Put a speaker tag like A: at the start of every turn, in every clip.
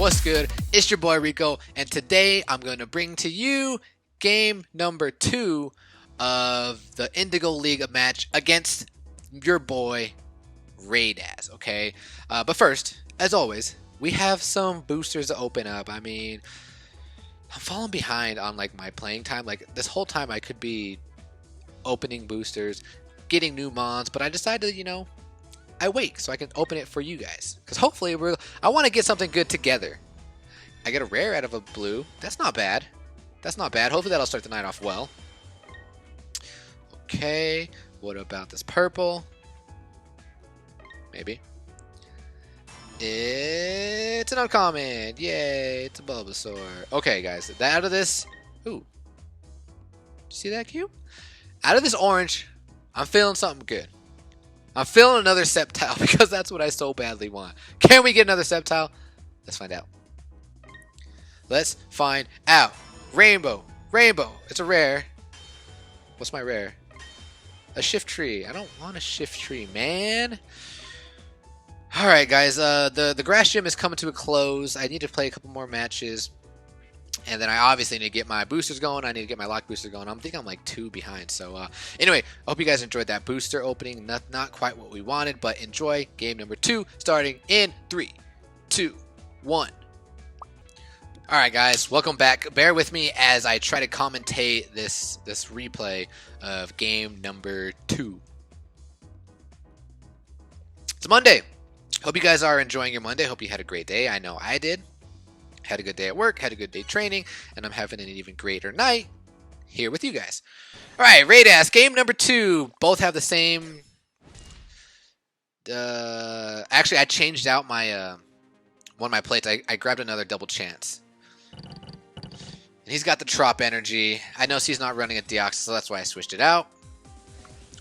A: what's good? It's your boy Rico, and today I'm going to bring to you game number 2 of the Indigo League match against your boy Raidas, okay? But first, as always, we have some boosters to open up. I mean, I'm falling behind on like my playing time. Like this whole time I could be opening boosters, getting new mons, but I decided, I wait so I can open it for you guys. Because hopefully I want to get something good together. I get a rare out of a blue. That's not bad. That's not bad. Hopefully that'll start the night off well. Okay. What about this purple? Maybe. It's an uncommon. Yay. It's a Bulbasaur. Okay, guys. Out of this. Ooh. Did you see that cube? Out of this orange, I'm feeling something good. I'm feeling another Sceptile because that's what I so badly want. Can we get another Sceptile? Let's find out. Let's find out. Rainbow. Rainbow. It's a rare. What's my rare? A Shift Tree. I don't want a Shift Tree, man. Alright, guys. The Grass Gym is coming to a close. I need to play a couple more matches. And then I obviously need to get my boosters going. I need to get my lock booster going. I think I'm like 2 behind. So anyway, I hope you guys enjoyed that booster opening. Not quite what we wanted, but enjoy game number 2 starting in 3, 2, 1. Alright guys, welcome back. Bear with me as I try to commentate this replay of game number 2. It's Monday. Hope you guys are enjoying your Monday. Hope you had a great day. I know I did. Had a good day at work, had a good day training, and I'm having an even greater night here with you guys. Alright, Raidas, game number 2. Both have the same... actually, I changed out my one of my plates. I grabbed another double chance. And he's got the Trop energy. I know he's not running a Deoxys, so that's why I switched it out.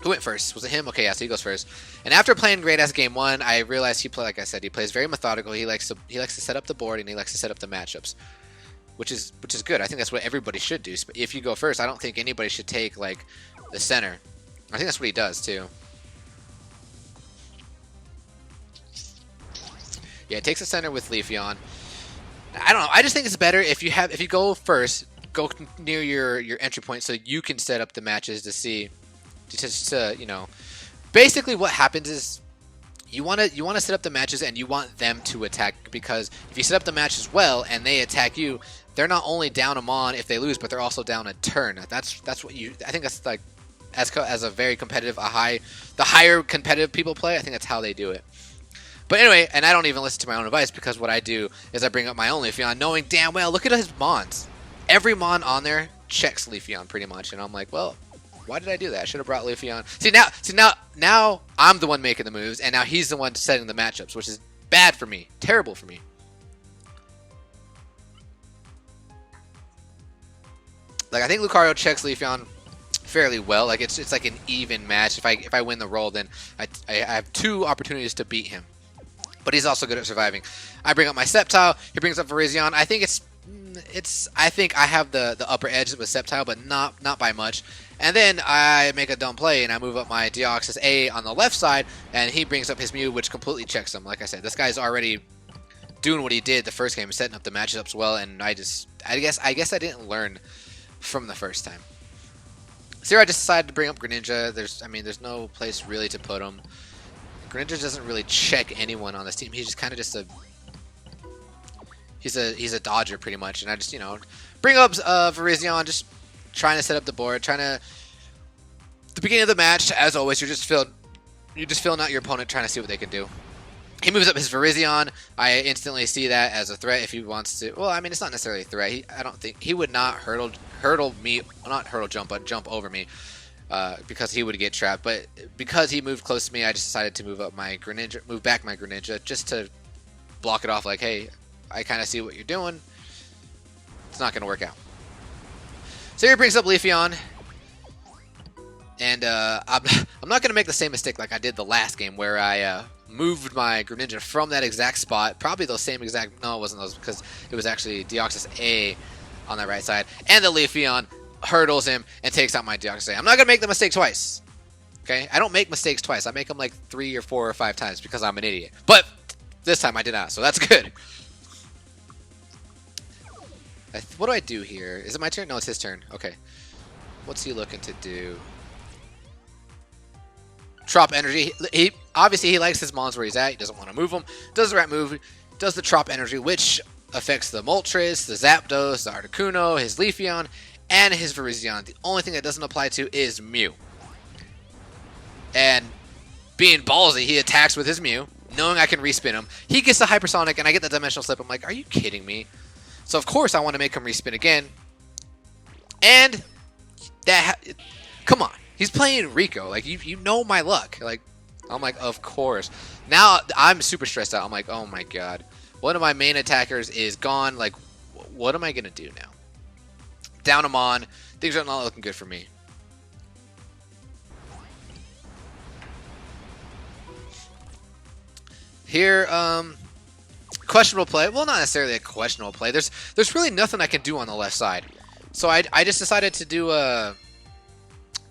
A: Who went first? Was it him? Okay, yeah, so he goes first. And after playing Raidas game 1, I realized like I said, he plays very methodical. He likes to set up the board and he likes to set up the matchups, which is good. I think that's what everybody should do. If you go first, I don't think anybody should take like the center. I think that's what he does too. Yeah, it takes the center with Leafeon. I don't know. I just think it's better if you go first, go near your entry point so you can set up the matches to see. Just basically what happens is you want to set up the matches and you want them to attack, because if you set up the matches well and they attack you, they're not only down a mon if they lose, but they're also down a turn. That's what I think that's like as a very competitive, the higher competitive people play. I think that's how they do it. But anyway, and I don't even listen to my own advice, because what I do is I bring up my own Leafeon, knowing damn well, look at his mons. Every mon on there checks Leafeon pretty much, and I'm like, well, why did I do that? I should have brought Leafeon. See now I'm the one making the moves, and now he's the one setting the matchups, which is bad for me, terrible for me. Like I think Lucario checks Leafeon fairly well. Like it's like an even match. If I win the roll, then I have 2 opportunities to beat him. But he's also good at surviving. I bring up my Sceptile. He brings up Virizion. I think I think I have the upper edge with Sceptile, but not by much. And then I make a dumb play and I move up my Deoxys A on the left side, and he brings up his Mew, which completely checks him. Like I said, this guy's already doing what he did the first game, setting up the matchups well, and I guess I didn't learn from the first time. So here I just decided to bring up Greninja. There's no place really to put him. Greninja doesn't really check anyone on this team. He's just kind of just he's a dodger pretty much, and I just bring up Virizion, just trying to set up the board, at the beginning of the match, as always, you're just filling out your opponent, trying to see what they can do. He moves up his Virizion. I instantly see that as a threat if he wants to. Well, I mean, it's not necessarily a threat. I don't think he would not hurdle me, not hurdle jump, but jump over me, because he would get trapped. But because he moved close to me, I just decided to move back my Greninja, just to block it off. Like, hey, I kind of see what you're doing. It's not going to work out. So here brings up Leafeon, and I'm not going to make the same mistake like I did the last game, where I moved my Greninja from that exact spot, probably those same exact, no it wasn't those, because it was actually Deoxys A on that right side, and the Leafeon hurdles him and takes out my Deoxys A. I'm not going to make the mistake twice, okay? I don't make mistakes twice. I make them like 3 or 4 or 5 times because I'm an idiot, but this time I did not, so that's good. What do I do here? Is it my turn? No, it's his turn. Okay. What's he looking to do? Trop energy. He obviously he likes his mons where he's at. He doesn't want to move them. Does the right move. Does the Trop energy, which affects the Moltres, the Zapdos, the Articuno, his Leafeon, and his Virizion. The only thing that doesn't apply to is Mew. And being ballsy, he attacks with his Mew, knowing I can respin him. He gets the Hypersonic, and I get the Dimensional Slip. I'm like, are you kidding me? So of course I want to make him respin again. And come on. He's playing Rico. Like, you know my luck. Like, I'm like, of course. Now, I'm super stressed out. I'm like, oh my god. One of my main attackers is gone. Like, what am I going to do now? Down him on. Things are not looking good for me. Here, questionable play. Well, not necessarily a questionable play. There's really nothing I can do on the left side. So I just decided to do a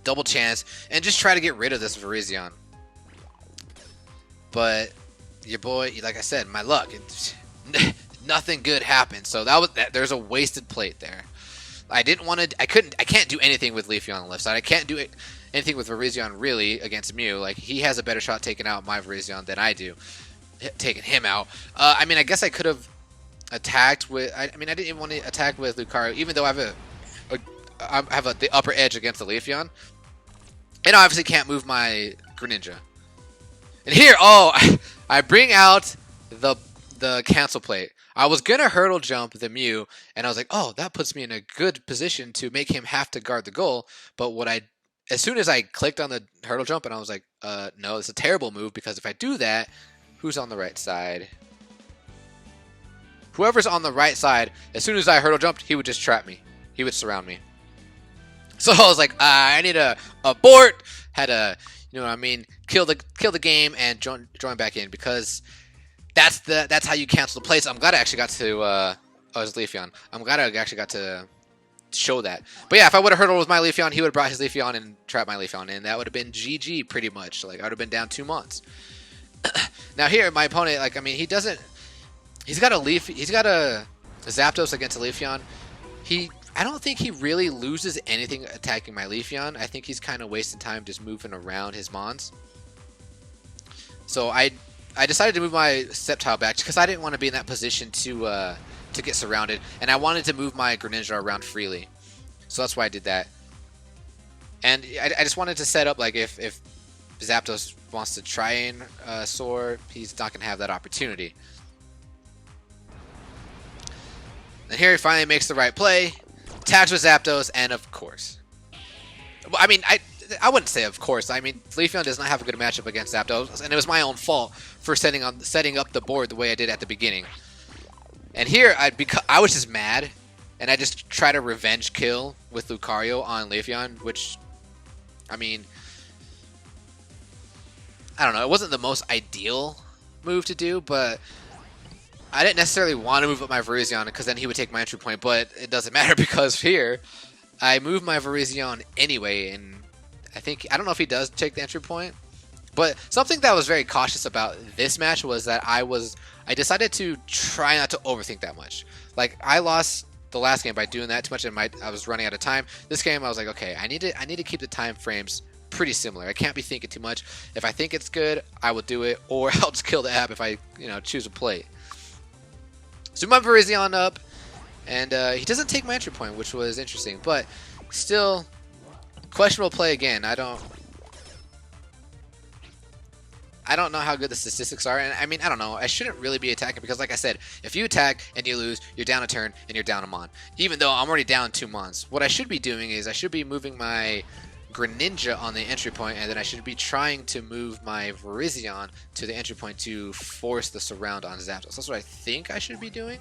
A: double chance and just try to get rid of this Virizion. But your boy, like I said, my luck, nothing good happened. So there's a wasted plate there. I can't do anything with Leafeon on the left side. I can't do anything with Virizion really against Mew. Like, he has a better shot taking out my Virizion than I do, taking him out. I mean, I guess I could have attacked with. I mean, I didn't even want to attack with Lucario, even though I have the upper edge against the Leafeon. And I obviously can't move my Greninja. And here, oh, I bring out the cancel plate. I was going to hurdle jump the Mew, and I was like, oh, that puts me in a good position to make him have to guard the goal. But as soon as I clicked on the hurdle jump, and I was like, no, it's a terrible move, because if I do that, who's on the right side? Whoever's on the right side, as soon as I hurdle jumped, he would just trap me. He would surround me. So I was like, I need to abort, had to, you know what I mean, kill the game and join back in, because that's how you cancel the plays. I'm glad I actually got to oh, it was Leafeon. I'm glad I actually got to show that. But yeah, if I would have hurdled with my Leafeon, he would have brought his Leafeon and trapped my Leafeon, and that would have been GG pretty much. Like, I would have been down 2 months. Now here, my opponent, like, I mean, he's got a Zapdos against a Leafeon. I don't think he really loses anything attacking my Leafeon. I think he's kind of wasting time just moving around his Mons. So I decided to move my Sceptile back because I didn't want to be in that position to get surrounded, and I wanted to move my Greninja around freely. So that's why I did that. And I just wanted to set up, like, if Zapdos wants to try and soar, he's not going to have that opportunity. And here he finally makes the right play, attacks with Zapdos, and of course. I mean, I wouldn't say of course. I mean, Leafeon does not have a good matchup against Zapdos, and it was my own fault for setting up the board the way I did at the beginning. And here, I was just mad, and I just tried to revenge kill with Lucario on Leafeon, which, I mean, I don't know. It wasn't the most ideal move to do, but I didn't necessarily want to move up my Virizion because then he would take my entry point, but it doesn't matter because here, I moved my Virizion anyway, and I don't know if he does take the entry point, but something that I was very cautious about this match was that I decided to try not to overthink that much. Like, I lost the last game by doing that too much, and I was running out of time. This game, I was like, okay, I need to keep the time frames pretty similar. I can't be thinking too much. If I think it's good, I will do it, or I'll just kill the app if I, choose a play. Zoom my Virizion up, and he doesn't take my entry point, which was interesting, but still questionable play again. I don't know how good the statistics are, and I mean, I don't know. I shouldn't really be attacking because, like I said, if you attack and you lose, you're down a turn and you're down a Mon. Even though I'm already down 2 Mons. What I should be doing is I should be moving my Greninja on the entry point, and then I should be trying to move my Virizion to the entry point to force the surround on Zapdos. That's what I think I should be doing.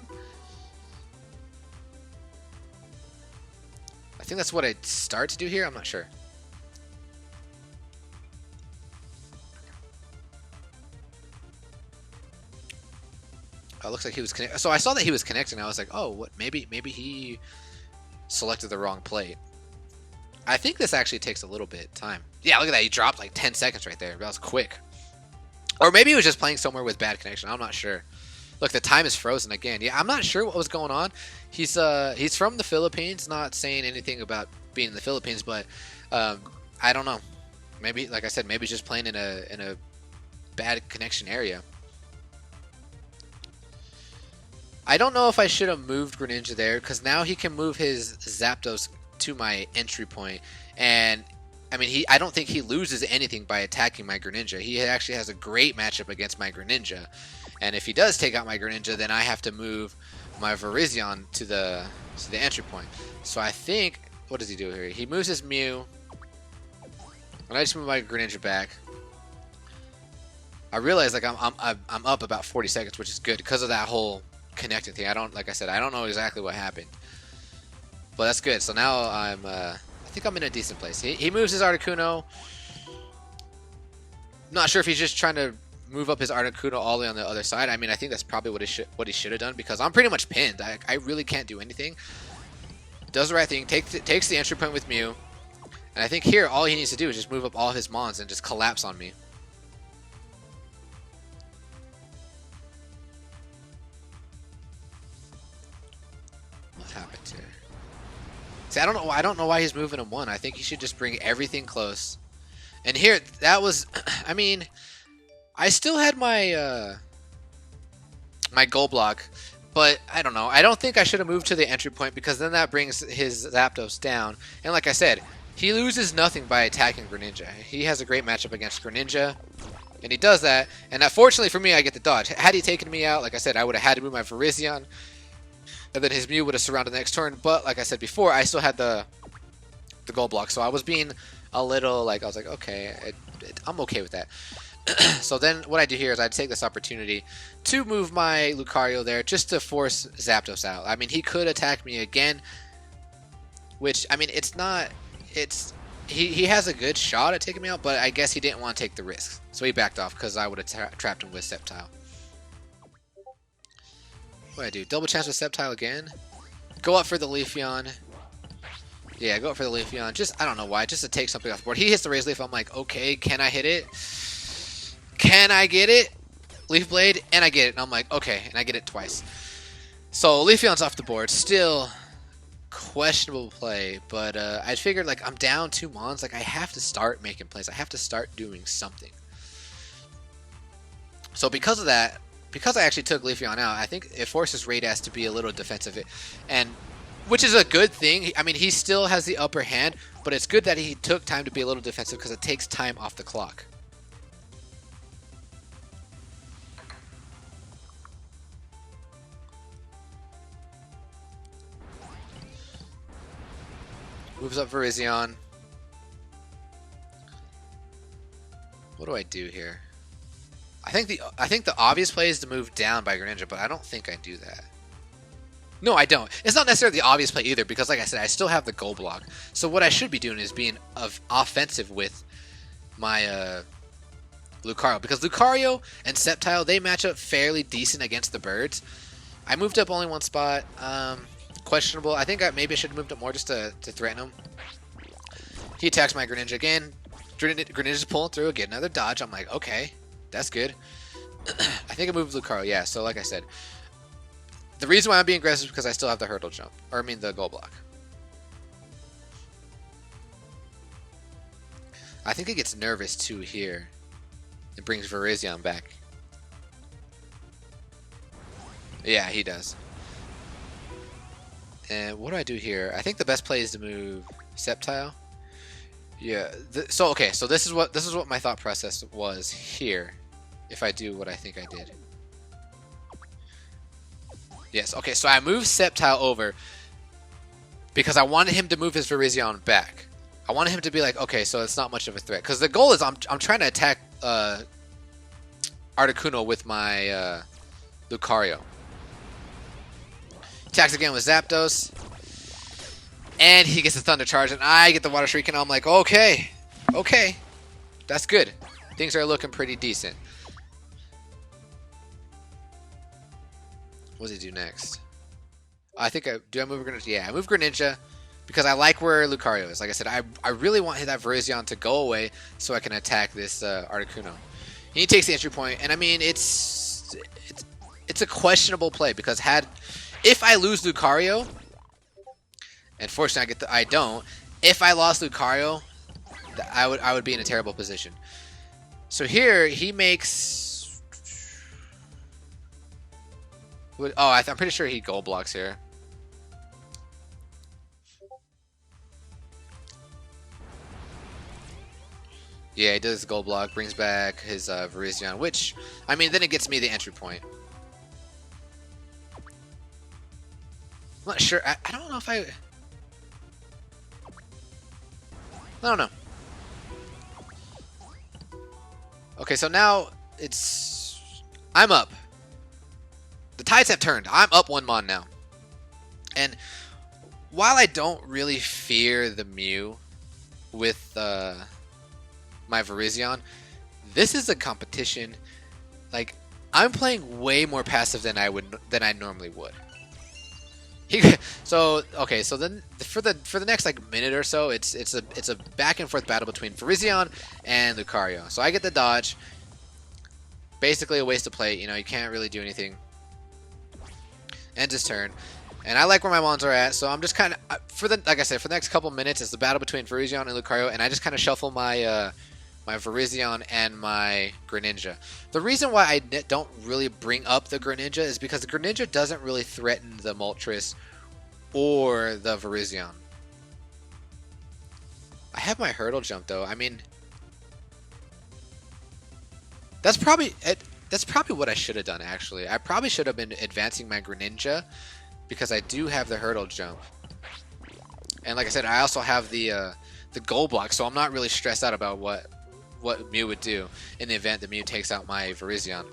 A: I think that's what I'd start to do here. I'm not sure. Oh, it looks like he was connecting. So I saw that he was connecting. I was like, oh, what? Maybe he selected the wrong plate. I think this actually takes a little bit of time. Yeah, look at that. He dropped like 10 seconds right there. That was quick. Or maybe he was just playing somewhere with bad connection. I'm not sure. Look, the time is frozen again. Yeah, I'm not sure what was going on. He's from the Philippines. Not saying anything about being in the Philippines, but I don't know. Maybe, like I said, maybe he's just playing in a bad connection area. I don't know if I should have moved Greninja there, because now he can move his Zapdos to my entry point, and I mean, I don't think he loses anything by attacking my Greninja. He actually has a great matchup against my Greninja, and if he does take out my Greninja, then I have to move my Virizion to the entry point. So I think, what does he do here? He moves his Mew, and I just move my Greninja back. I realize like I'm up about 40 seconds, which is good because of that whole connecting thing. Like I said, I don't know exactly what happened, but that's good. So now I think I'm in a decent place. He moves his Articuno. Not sure if he's just trying to move up his Articuno all the way on the other side. I mean, I think that's probably what he should have done, because I'm pretty much pinned. I really can't do anything. Does the right thing. Takes the entry point with Mew, and I think here all he needs to do is just move up all of his Mons and just collapse on me. What happened here? See, I don't know why he's moving him one. I think he should just bring everything close. And here, that was, I mean, I still had my my goal block, but I don't know. I don't think I should have moved to the entry point, because then that brings his Zapdos down. And like I said, he loses nothing by attacking Greninja. He has a great matchup against Greninja, and he does that. And fortunately for me, I get the dodge. Had he taken me out, like I said, I would have had to move my Virizion, and then his Mew would have surrounded the next turn. But like I said before, I still had the goal block, so I was being a little like, I was like, okay, I'm okay with that. So then what I do here is I take this opportunity to move my Lucario there just to force Zapdos out. I mean, he could attack me again, which, I mean, he has a good shot at taking me out, but I guess he didn't want to take the risk. So he backed off, because I would have trapped him with Sceptile. What do I do? Double chance with Sceptile again? Go up for the Leafeon. Yeah, go up for the Leafeon. Just, I don't know why, just to take something off the board. He hits the Razor Leaf. I'm like, okay, can I hit it? Can I get it? Leaf Blade, and I get it. And I'm like, okay, and I get it twice. So Leafeon's off the board. Still questionable play, but I figured, like, I'm down 2 Mons. Like, I have to start making plays. I have to start doing something. So because of that, because I actually took Leafeon out, I think it forces Raidas to be a little defensive, and which is a good thing. I mean, he still has the upper hand, but it's good that he took time to be a little defensive, because it takes time off the clock. Moves up Virizion. What do I do here? I think the obvious play is to move down by Greninja, but I don't think I do that. No, I don't. It's not necessarily the obvious play either, because like I said, I still have the goal block. So what I should be doing is being offensive with my Lucario, because Lucario and Sceptile, they match up fairly decent against the birds. I moved up only 1 spot. Questionable. I think maybe I should have moved up more just to threaten him. He attacks my Greninja again. Greninja's pulling through. Get another dodge. I'm like, okay, that's good. I think I moved Lucario. Yeah, so like I said, the reason why I'm being aggressive is because I still have the hurdle jump. Or I mean the goal block. I think it gets nervous too here. It brings Virizion back. Yeah, he does. And what do I do here? I think the best play is to move Sceptile. Yeah. So okay. So this is what my thought process was here. If I do what I think I did. Yes. Okay. So I moved Sceptile over because I wanted him to move his Virizion back. I wanted him to be like, okay, so it's not much of a threat. Because the goal is I'm trying to attack Articuno with my Lucario. Attacks again with Zapdos. And he gets the Thunder Charge, and I get the Water Shriek, and I'm like, okay. Okay. That's good. Things are looking pretty decent. What does he do next? I think do I move Greninja? Yeah, I move Greninja because I like where Lucario is. Like I said, I really want that Virizion to go away so I can attack this Articuno. He takes the entry point, and I mean, it's it's a questionable play because if I lose Lucario, and fortunately I don't. If I lost Lucario, I would be in a terrible position. So here he makes. Oh, I'm pretty sure he gold blocks here. Yeah, he does gold block, brings back his Virizion, which, I mean, then it gets me the entry point. I'm not sure. I don't know if I don't know. Okay, so now I'm up. The tides have turned. I'm up 1 mon now. And while I don't really fear the Mew with my Virizion, this is a competition. Like, I'm playing way more passive than I normally would. So then for the next like minute or so, it's a back and forth battle between Virizion and Lucario. So I get the dodge. Basically a waste of play. You know, you can't really do anything. Ends his turn. And I like where my mons are at, so I'm just kind of like I said, for the next couple minutes, it's the battle between Virizion and Lucario, and I just kind of shuffle my my Virizion and my Greninja. The reason why I don't really bring up the Greninja is because the Greninja doesn't really threaten the Moltres or the Virizion. I have my hurdle jump though. I mean, that's probably what I should have done actually. I probably should have been advancing my Greninja because I do have the hurdle jump. And like I said, I also have the gold block, so I'm not really stressed out about what Mew would do in the event that Mew takes out my Virizion.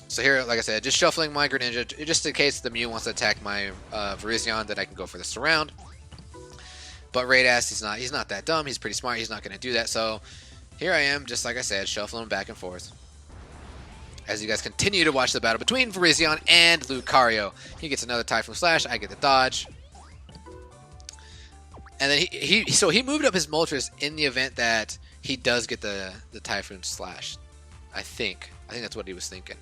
A: So here, like I said, just shuffling my Greninja, just in case the Mew wants to attack my Virizion, that I can go for the surround. But Raidas, he's not that dumb. He's pretty smart. He's not going to do that. So here I am, just like I said, shuffling back and forth. As you guys continue to watch the battle between Virizion and Lucario. He gets another Typhoon Slash. I get the dodge. And then he moved up his Moltres in the event that he does get the Typhoon Slash. I think that's what he was thinking.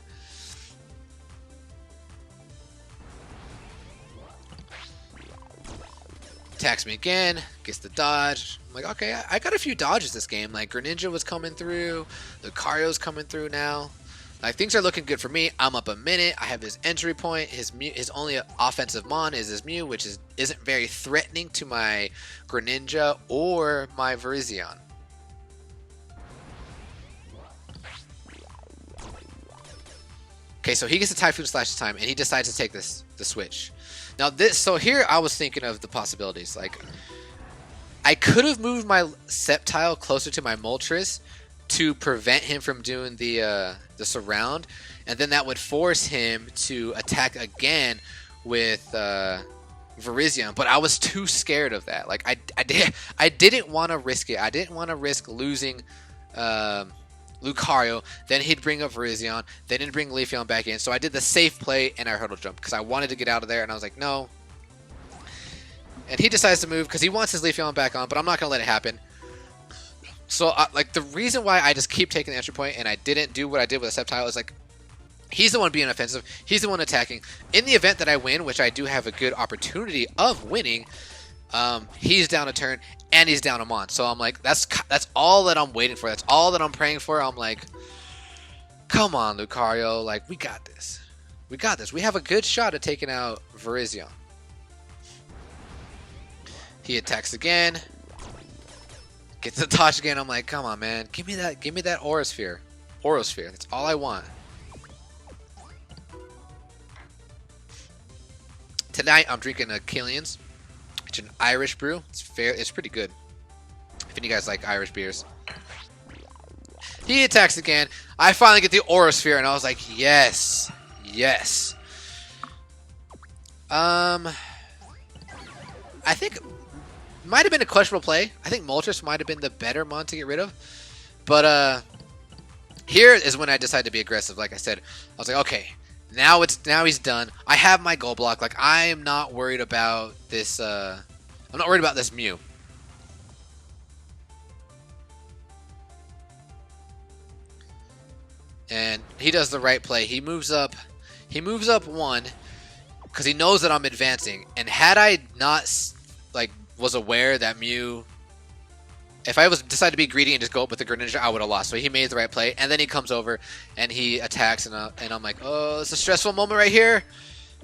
A: Attacks me again, gets the dodge. I'm like, okay, I got a few dodges this game. Like Greninja was coming through, Lucario's coming through now. Like things are looking good for me. I'm up a minute. I have his entry point. His only offensive mon is his Mew, which isn't very threatening to my Greninja or my Virizion. Okay, so he gets a Typhoon Slash this time, and he decides to take the switch. Now so here I was thinking of the possibilities. Like, I could have moved my Sceptile closer to my Moltres to prevent him from doing the surround, and then that would force him to attack again with Virizion. But I was too scared of that. Like I didn't want to risk it. I didn't want to risk losing Lucario, then he'd bring up Virizion, then he'd bring Leafeon back in. So I did the safe play and I hurdle jump because I wanted to get out of there, and I was like, no. And he decides to move because he wants his Leafeon back on, but I'm not going to let it happen. So like the reason why I just keep taking the entry point and I didn't do what I did with a Sceptile is like, he's the one being offensive, he's the one attacking. In the event that I win, which I do have a good opportunity of winning, he's down a turn and he's down a mon. So I'm like, that's all that I'm waiting for. That's all that I'm praying for. I'm like, come on, Lucario, like we got this. We got this. We have a good shot at taking out Virizion. He attacks again. Gets the dodge again. I'm like, come on, man. Give me that Aura Sphere. Aura Sphere. That's all I want. Tonight I'm drinking a Killian's. It's an Irish brew. It's pretty good. If any of you guys like Irish beers. He attacks again. I finally get the Aura Sphere, and I was like, yes. Yes. I think might have been a questionable play. I think Moltres might have been the better mon to get rid of. But here is when I decided to be aggressive. Like I said, I was like, okay, now he's done. I have my gold block. Like, I am not worried about this. I'm not worried about this Mew. and he does the right play. He moves up. He moves up one because he knows that I'm advancing. And had I not like was aware that Mew, if I was decided to be greedy and just go up with the Greninja, I would have lost. So he made the right play, and then he comes over and he attacks, and I'm like, oh, it's a stressful moment right here.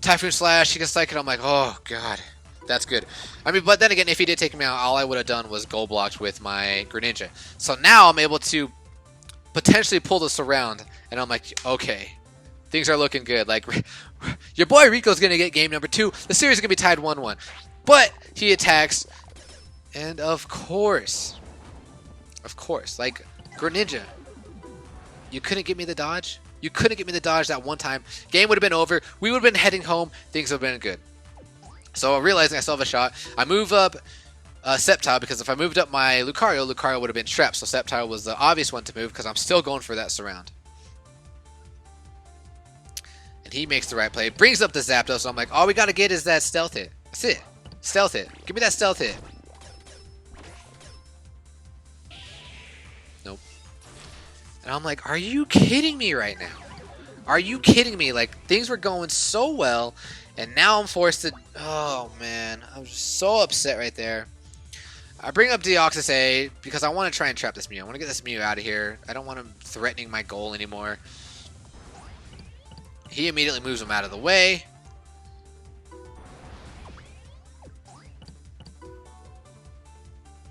A: Typhoon Slash. He can Psychic. I'm like, oh god. That's good. I mean, but then again, if he did take me out, all I would have done was goal blocked with my Greninja. So now I'm able to potentially pull this around, and I'm like, okay, things are looking good. Like, your boy Rico's going to get game number 2. The series is going to be tied 1-1. But he attacks, and of course, like, Greninja, you couldn't get me the dodge? You couldn't get me the dodge that one time. Game would have been over. We would have been heading home. Things would have been good. So realizing I still have a shot, I move up Sceptile, because if I moved up my Lucario would have been trapped. So Sceptile was the obvious one to move because I'm still going for that surround. And he makes the right play. Brings up the Zapdos, so I'm like, all we got to get is that stealth hit. That's it. Stealth hit. Give me that stealth hit. Nope. And I'm like, are you kidding me right now? Are you kidding me? Like, things were going so well, and now I'm forced to... Oh, man. I was just so upset right there. I bring up Deoxys A because I want to try and trap this Mew. I want to get this Mew out of here. I don't want him threatening my goal anymore. He immediately moves him out of the way.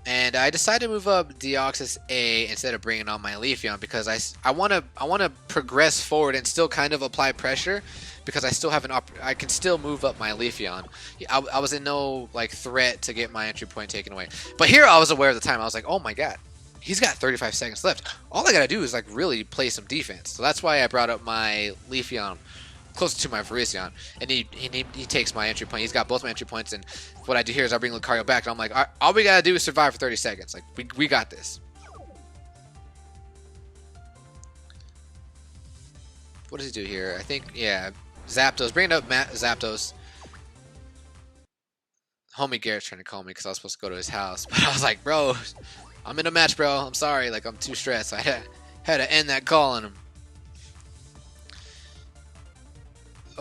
A: And I decided to move up Deoxys A instead of bringing on my Leafeon because I want to progress forward and still kind of apply pressure because I still have I can still move up my Leafeon. I was in no like threat to get my entry point taken away. But here I was aware of the time. I was like, oh my god, he's got 35 seconds left. All I gotta do is like really play some defense. So that's why I brought up my Leafeon closer to my Virizion, and he takes my entry point. He's got both my entry points, and what I do here is I bring Lucario back, and I'm like, all we gotta do is survive for 30 seconds. Like, we got this. What does he do here? I think, yeah, Zapdos. Bringing up Zapdos. Homie Garrett's trying to call me because I was supposed to go to his house, but I was like, bro, I'm in a match, bro. I'm sorry. Like, I'm too stressed. I had to end that call on him.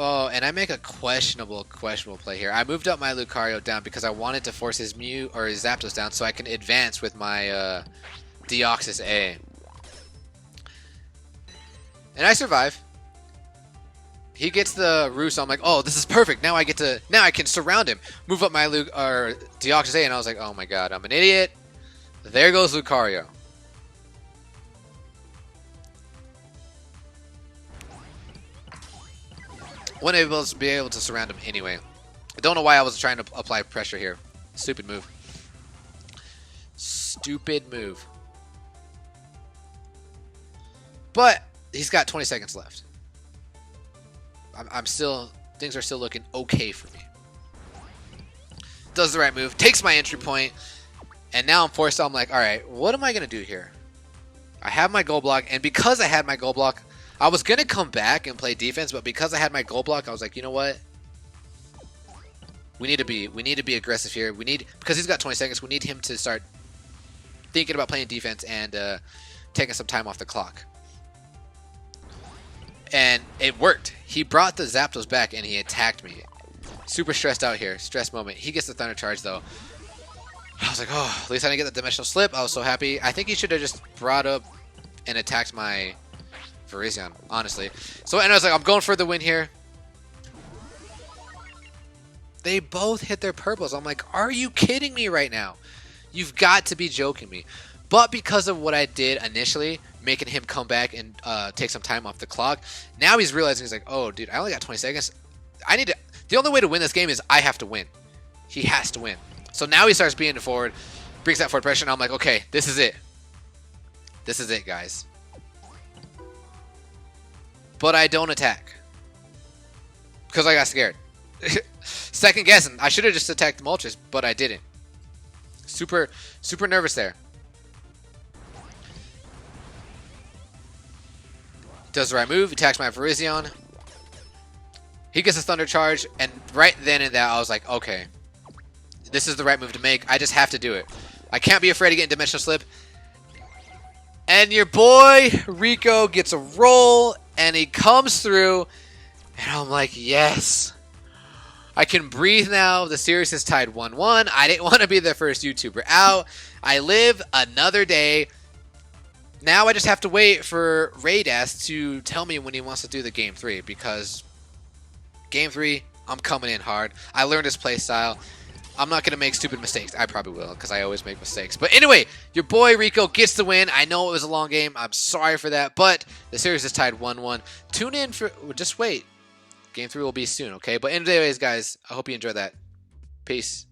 A: Oh, and I make a questionable play here. I moved up my Lucario down because I wanted to force his Mew or his Zapdos down so I can advance with my Deoxys A. And I survive. He gets the Roost. I'm like, oh, this is perfect. Now I can surround him. Move up my Deoxys A, and I was like, oh my god, I'm an idiot. There goes Lucario. Wouldn't be able to surround him anyway. I don't know why I was trying to apply pressure here. Stupid move. Stupid move. But he's got 20 seconds left. I'm still... Things are still looking okay for me. Does the right move. Takes my entry point. And now I'm forced. I'm like, alright, what am I going to do here? I have my goal block. And because I had my goal block... I was going to come back and play defense, but because I had my goal block, I was like, you know what? We need to be aggressive here. Because he's got 20 seconds, we need him to start thinking about playing defense and taking some time off the clock. And it worked. He brought the Zapdos back and he attacked me. Super stressed out here. Stress moment. He gets the Thunder Charge though. I was like, oh, at least I didn't get the Dimensional Slip. I was so happy. I think he should have just brought up and attacked my Virizion, honestly. So, and I was like, I'm going for the win here. They both hit their purples. I'm like, are you kidding me right now? You've got to be joking me. But because of what I did initially, making him come back and take some time off the clock, now he's realizing, he's like, oh, dude, I only got 20 seconds. I need to... The only way to win this game is I have to win. He has to win. So now he starts being forward, brings that forward pressure, and I'm like, okay, this is it. This is it, guys. But I don't attack. Because I got scared. Second guessing. I should have just attacked the Moltres, but I didn't. Super nervous there. Does the right move. Attacks my Virizion. He gets a Thunder Charge, and right then and there, I was like, okay. This is the right move to make. I just have to do it. I can't be afraid of getting Dimensional Slip. And your boy Rico gets a roll, and he comes through, and I'm like, yes. I can breathe now. The series is tied 1-1. I didn't want to be the first YouTuber out. I live another day. Now I just have to wait for Raidas to tell me when he wants to do the Game 3, because Game 3, I'm coming in hard. I learned his playstyle. I'm not going to make stupid mistakes. I probably will, because I always make mistakes. But anyway, your boy Rico gets the win. I know it was a long game. I'm sorry for that, but the series is tied 1-1. Tune in for... Just wait. Game 3 will be soon, okay? But anyways, guys, I hope you enjoyed that. Peace.